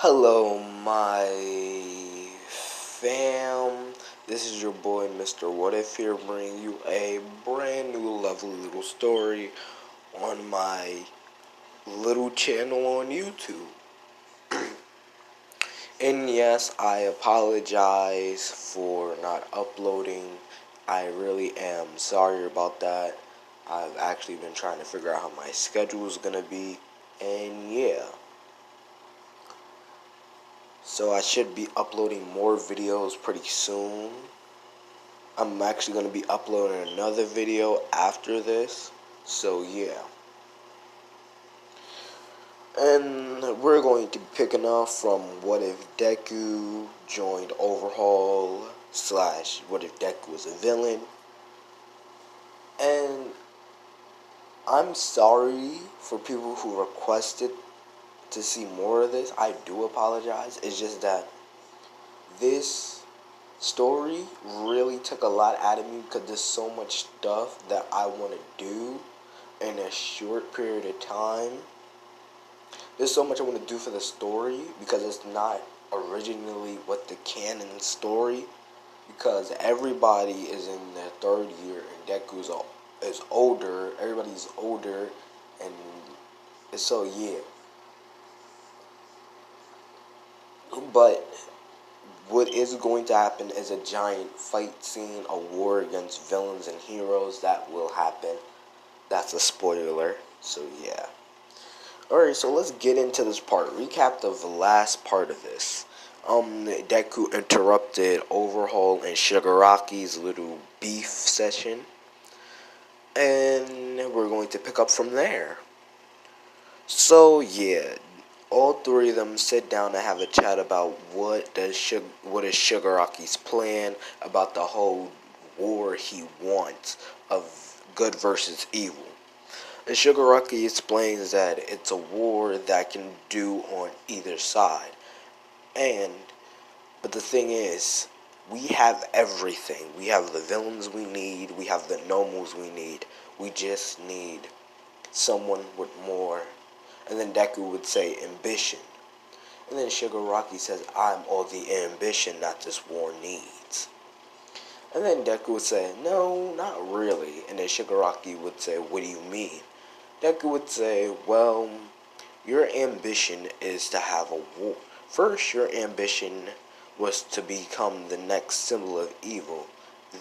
Hello, my fam. This is your boy, Mr. What If here, bringing you a brand new, lovely little story on my little channel on YouTube. And yes, I apologize for not uploading. I really am sorry about that. I've actually been trying to figure out how my schedule is gonna be, and yeah. So I should be uploading more videos pretty soon. I'm actually going to be uploading another video after this. So yeah. And we're going to be picking up from what if Deku joined Overhaul / what if Deku was a villain. And I'm sorry for people who requested to see more of this. I do apologize. It's just that this story really took a lot out of me because there's so much stuff that I want to do in a short period of time. There's so much I want to do for the story because it's not originally what the canon story, because everybody is in their third year and Deku is older. Everybody's older, and so yeah. But what is going to happen is a giant fight scene, a war against villains and heroes. That will happen. That's a spoiler. So yeah. Alright, so let's get into this part. Recap of the last part of this. Deku interrupted Overhaul and Shigaraki's little beef session. And we're going to pick up from there. So yeah, all three of them sit down and have a chat about what is Shigaraki's plan about the whole war he wants of good versus evil. And Shigaraki explains that it's a war that can do on either side. But the thing is, we have everything. We have the villains we need. We have the nobles we need. We just need someone with more. And then Deku would say ambition. And then Shigaraki says, I'm all the ambition that this war needs. And then Deku would say, no, not really. And then Shigaraki would say, what do you mean? Deku would say, well, your ambition is to have a war. First, your ambition was to become the next symbol of evil.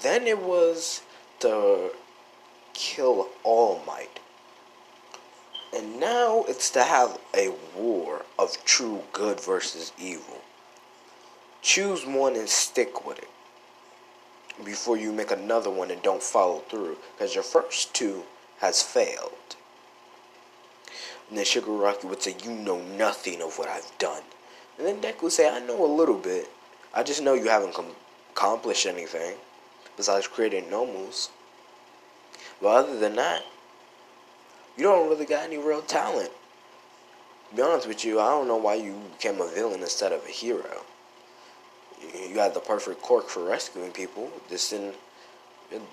Then it was to kill All Might. And now it's to have a war of true good versus evil. Choose one and stick with it before you make another one and don't follow through, because your first two has failed. And then Shigaraki would say, you know nothing of what I've done. And then Deku would say, I know a little bit. I just know you haven't accomplished anything besides creating nobles. But other than that, you don't really got any real talent. To be honest with you, I don't know why you became a villain instead of a hero. You had the perfect quirk for rescuing people. The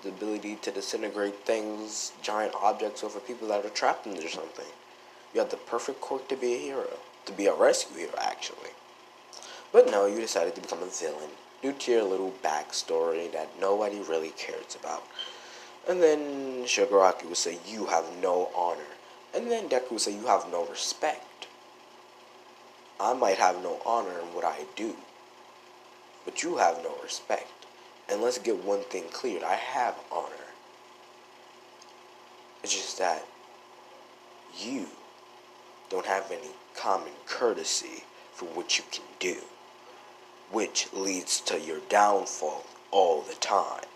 ability to disintegrate things, giant objects over people that are trapped in there or something. You had the perfect quirk to be a hero. To be a rescue hero, actually. But no, you decided to become a villain due to your little backstory that nobody really cares about. And then Shigaraki would say, you have no honor. And then Deku would say, you have no respect. I might have no honor in what I do, but you have no respect. And let's get one thing cleared. I have honor. It's just that you don't have any common courtesy for what you can do, which leads to your downfall all the time.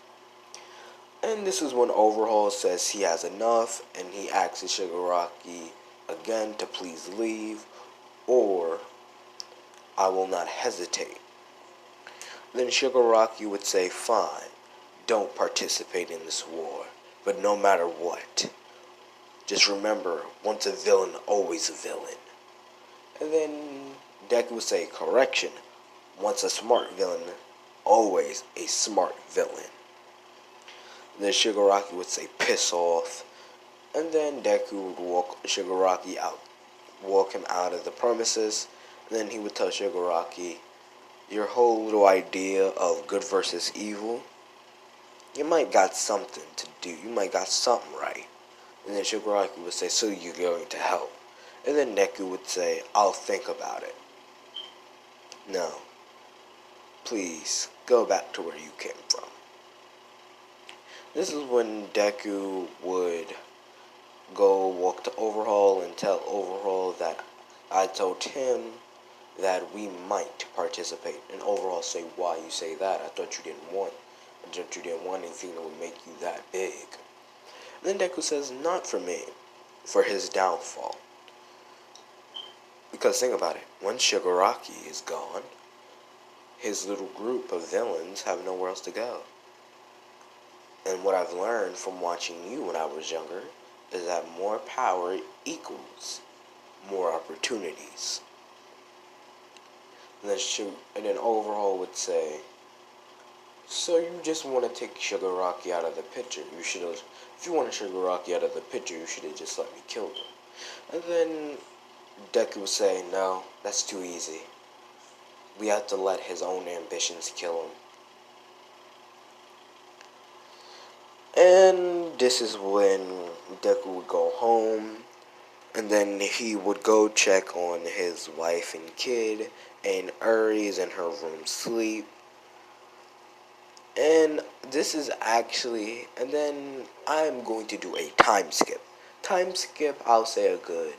And this is when Overhaul says he has enough, and he asks Shigaraki again to please leave, or I will not hesitate. Then Shigaraki would say, fine, don't participate in this war, but no matter what, just remember, once a villain, always a villain. And then Deku would say, correction, once a smart villain, always a smart villain. Then Shigaraki would say, piss off. And then Deku would walk him out of the premises. And then he would tell Shigaraki, your whole little idea of good versus evil, you might got something to do. You might got something right. And then Shigaraki would say, so you're going to help. And then Deku would say, I'll think about it. No. Please, go back to where you came from. This is when Deku would go walk to Overhaul and tell Overhaul that I told him that we might participate. And Overhaul say, why you say that? I thought you didn't want. I thought you didn't want anything that would make you that big. And then Deku says, not for me, for his downfall. Because think about it, once Shigaraki is gone, his little group of villains have nowhere else to go. And what I've learned from watching you when I was younger is that more power equals more opportunities. And then Overhaul would say, so you just want to take Shigaraki out of the picture. You should have, if you wanted Shigaraki out of the picture, you should have just let me kill him. And then Deku would say, no, that's too easy. We have to let his own ambitions kill him. And this is when Deku would go home, and then he would go check on his wife and kid, and Uri's in her room sleep. And this is actually, and then I'm going to do a time skip. Time skip, I'll say a good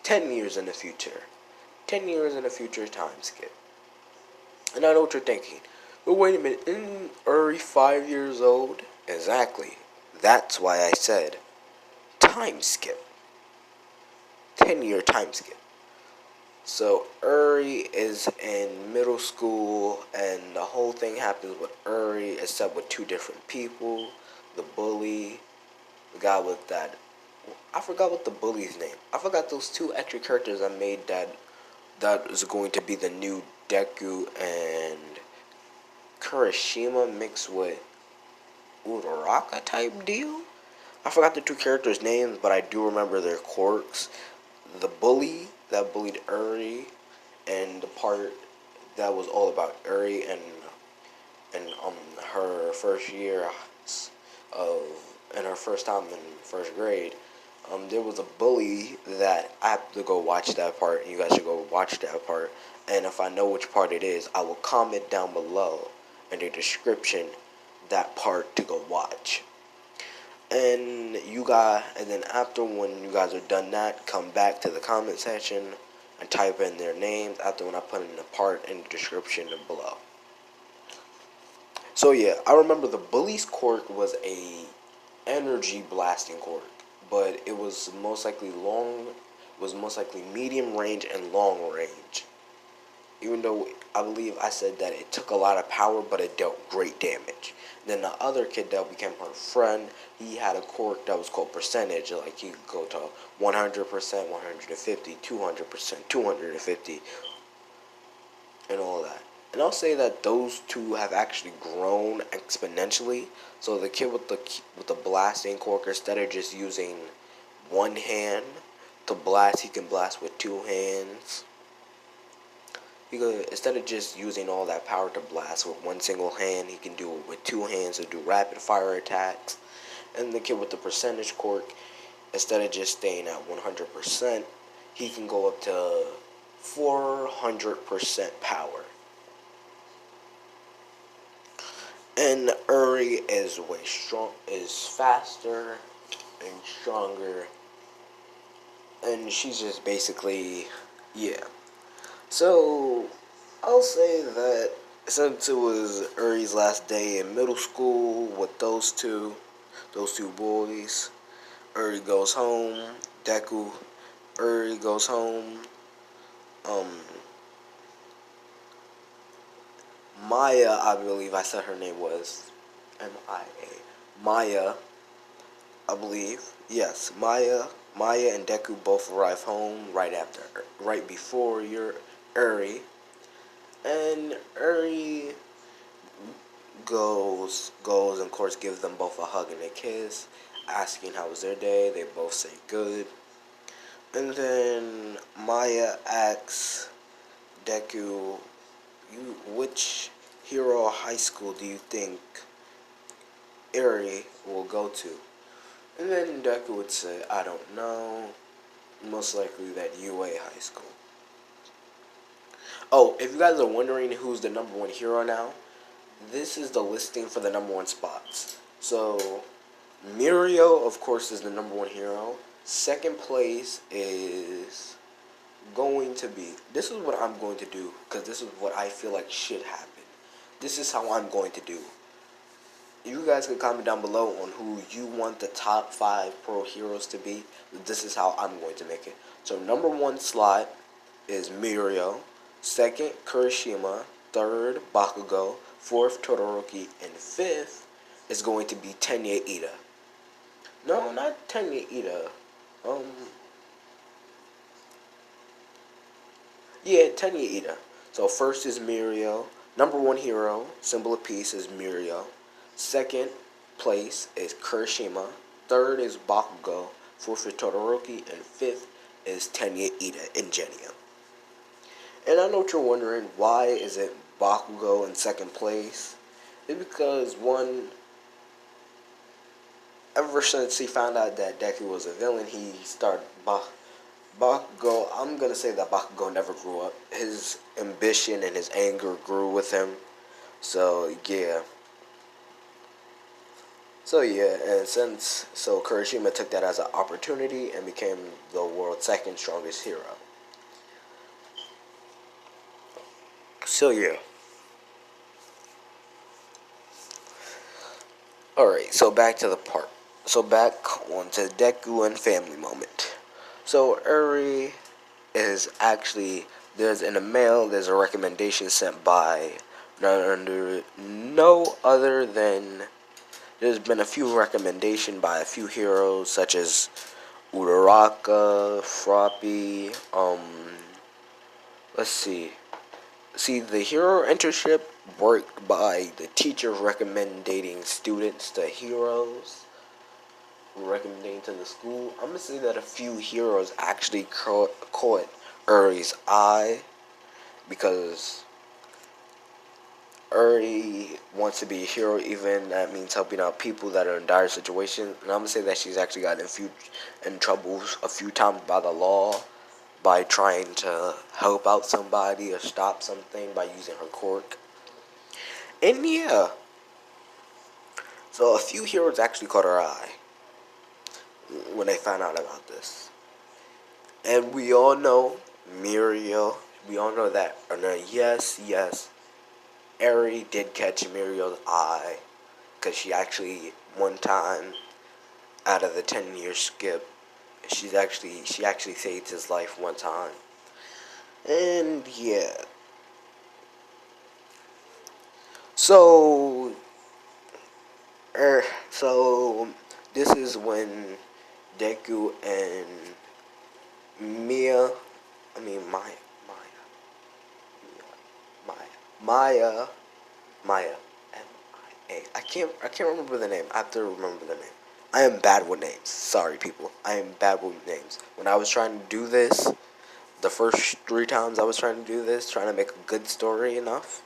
10 years in the future. 10 years in the future time skip. And I know what you're thinking. But wait a minute, isn't Uri 5 years old? Exactly. That's why I said time skip. 10-year time skip. So Uri is in middle school, and the whole thing happens with Uri, except with two different people. The bully, the guy with that, I forgot what the bully's name. I forgot those two extra characters I made that is going to be the new Deku and Kirishima mixed with Uraraka type deal. I forgot the two characters' names, but I do remember their quirks. The bully that bullied Uri, and the part that was all about Uri and her first year of and her first time in first grade. There was a bully that I have to go watch that part, and you guys should go watch that part. And if I know which part it is, I will comment down below in the description that part to go watch. And then after when you guys are done that, come back to the comment section and type in their names after when I put in the part in the description below. So yeah, I remember the bully's quirk was a energy blasting quirk, but it was most likely medium range and long range. Even though I believe I said that it took a lot of power, but it dealt great damage. Then the other kid that became her friend, he had a quirk that was called percentage. Like he could go to 100%, 150, 200%, 250, and all that. And I'll say that those two have actually grown exponentially. So the kid with the blasting quirk, instead of just using one hand to blast, he can blast with two hands. Instead of just using all that power to blast with one single hand, he can do it with two hands to do rapid fire attacks. And the kid with the percentage quirk, instead of just staying at 100%, he can go up to 400% power. And Uri is faster and stronger, and she's just basically, yeah. So, I'll say that since it was Uri's last day in middle school with those two boys, Uri goes home, Uri goes home, Maya, I believe I said her name was M-I-A. Maya, I believe. Yes, Maya and Deku both arrive home right before Uri. And Uri goes and of course gives them both a hug and a kiss, asking how was their day. They both say good. And then Maya asks Deku, which hero high school do you think Eri will go to? And then Deku would say, I don't know. Most likely that UA high school. Oh, if you guys are wondering who's the number one hero now, this is the listing for the number one spots. So, Mirio, of course, is the number one hero. Second place is going to be. This is what I'm going to do because this is what I feel like should happen. This is how I'm going to do. You guys can comment down below on who you want the top 5 pro heroes to be. This is how I'm going to make it. So number 1 slot is Mirio. Second, Kirishima. Third, Bakugo. Fourth, Todoroki. And fifth is going to be Tenya Ida. No, not Tenya Ida. Yeah, Tenya Ida. So first is Mirio. Number 1 hero, symbol of peace, is Mirio. Second place is Kirishima. Third is Bakugo. Fourth is Todoroki. And fifth is Tenya Ida and Genya. And I know what you're wondering, why is it Bakugo in second place? It's because, one, ever since he found out that Deku was a villain, he started Bakugo. I'm gonna say that Bakugo never grew up. His ambition and his anger grew with him. So yeah. And Kirishima took that as an opportunity and became the world's second strongest hero. So yeah. Alright, so back to the part. So back onto Deku and family moment. So Eri is actually, there's in the mail, there's a recommendation sent by no other than, there's been a few recommendations by a few heroes such as Uraraka, Froppy, let's see. The hero internship worked by the teachers recommending students to heroes, recommending to the school. I'm gonna say that a few heroes actually caught Uri's eye because Uri wants to be a hero, even that means helping out people that are in dire situations. And I'm gonna say that she's actually gotten in trouble a few times by the law by trying to help out somebody or stop something by using her quirk. And yeah, so a few heroes actually caught her eye when they found out about this. And we all know Mirio, we all know that, yes, Eri did catch Mirio's eye, because she actually, one time, out of the 10-year skip, she actually saved his life one time. And yeah. So this is when Deku and Mia, I mean Maya, M-I-A. I can't remember the name. I have to remember the name. I am bad with names. Sorry, people. I am bad with names. When I was trying to do this, the first 3 times I was trying to do this, trying to make a good story enough,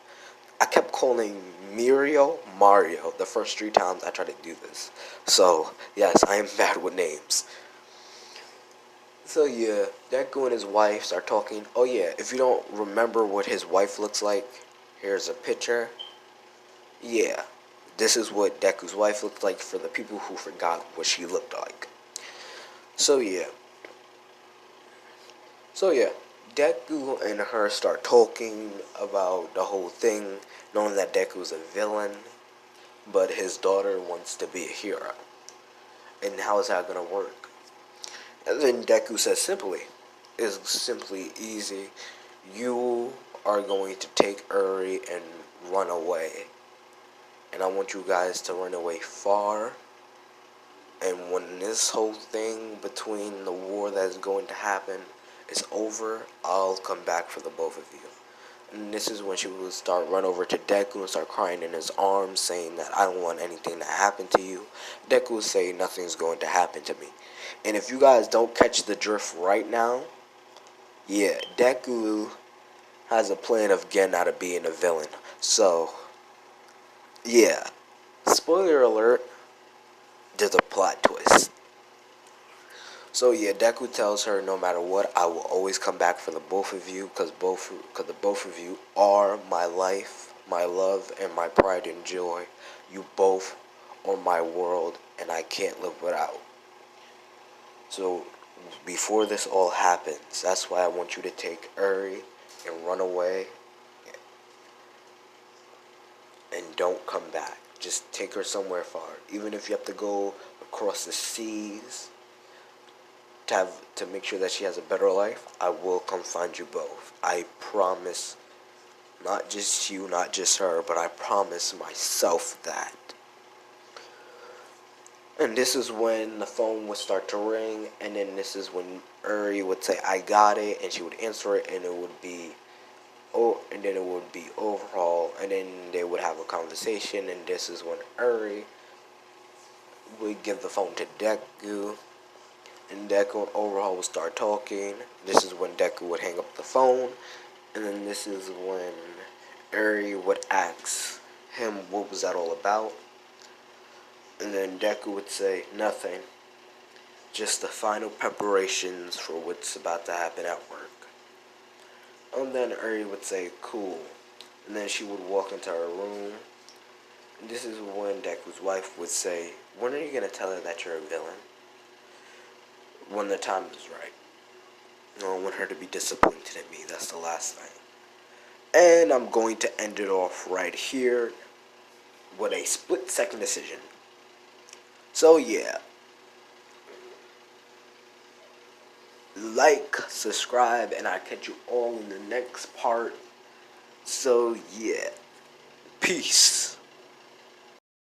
I kept calling Mirio Mario the first 3 times I tried to do this. So, yes, I am bad with names. So yeah, Deku and his wife start talking. Oh yeah, if you don't remember what his wife looks like, here's a picture. Yeah, this is what Deku's wife looked like for the people who forgot what she looked like. So yeah. Deku and her start talking about the whole thing, knowing that Deku's a villain, but his daughter wants to be a hero. And how is that gonna work? And then Deku says it's simply easy. You are going to take Uri and run away. And I want you guys to run away far. And when this whole thing between the war that's going to happen is over, I'll come back for the both of you. And this is when she will start run over to Deku and start crying in his arms, saying that I don't want anything to happen to you. Deku will say nothing's going to happen to me. And if you guys don't catch the drift right now, yeah, Deku has a plan of getting out of being a villain. So, yeah. Spoiler alert, there's a plot twist. So yeah, Deku tells her, no matter what, I will always come back for the both of you, because the both of you are my life, my love, and my pride and joy. You both are my world, and I can't live without. So before this all happens, that's why I want you to take Uri and run away, and don't come back. Just take her somewhere far, even if you have to go across the seas to make sure that she has a better life. I will come find you both. I promise. Not just you, not just her, but I promise myself that. And this is when the phone would start to ring, and then this is when Uri would say, I got it, and she would answer it, and it would be, oh, and then it would be overhaul, and then they would have a conversation, and this is when Uri would give the phone to Deku, and Deku and Overhaul would start talking. This is when Deku would hang up the phone, and then this is when Uri would ask him what was that all about, and then Deku would say nothing, just the final preparations for what's about to happen at work. And then Uri would say cool, and then she would walk into her room. And this is when Deku's wife would say, when are you going to tell her that you're a villain? When the time is right. I don't want her to be disappointed in me. That's the last thing. And I'm going to end it off right here with a split-second decision. So yeah. Like, subscribe, and I'll catch you all in the next part. So yeah. Peace.